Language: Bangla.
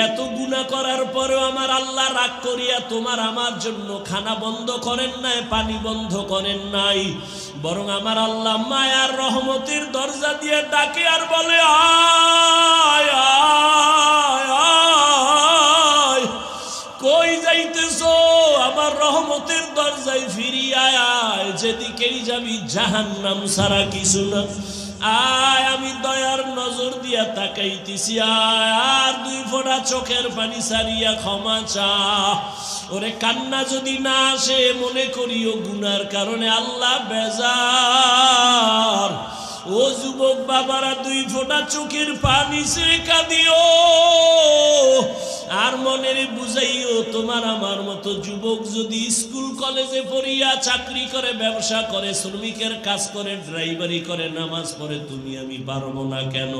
এত গুনাহ করার পরেও আমার আল্লাহ রাগ করিয়া তোমার আমার জন্য খানা বন্ধ করেন নাই, পানি বন্ধ করেন নাই, বরং আমার আল্লাহ মায়ার রহমতের দরজা দিয়ে ডাকে আর বলে আয় আয় আয়, কই যাইতেছো? আমার রহমতের দরজায় ফিরিয়া আয়, যেদিকেই যাবি জাহান্নাম ছাড়া কিছু না। আয়, আমি দয়ার নজর দিয়া তাকাইতেছি, আয় আর দুই ফোঁটা চোখের পানি সারিয়া ক্ষমা চা। ওরে কান্না যদি না আসে মনে করিও গুনার কারণে আল্লাহ বেজার। ও যুবক বাবারা, দুই ফোঁটা চোখের পানি ছেড়ে কাঁদিও আর মনের বুঝাইও তোমার আমার মতো যুবক যদি স্কুল কলেজে পড়িয়া চাকরি করে, ব্যবসা করে, শ্রমিকের কাজ করে, ড্রাইভারি করে, নামাজ পড়ে, তুমি আমি পারবো না কেন?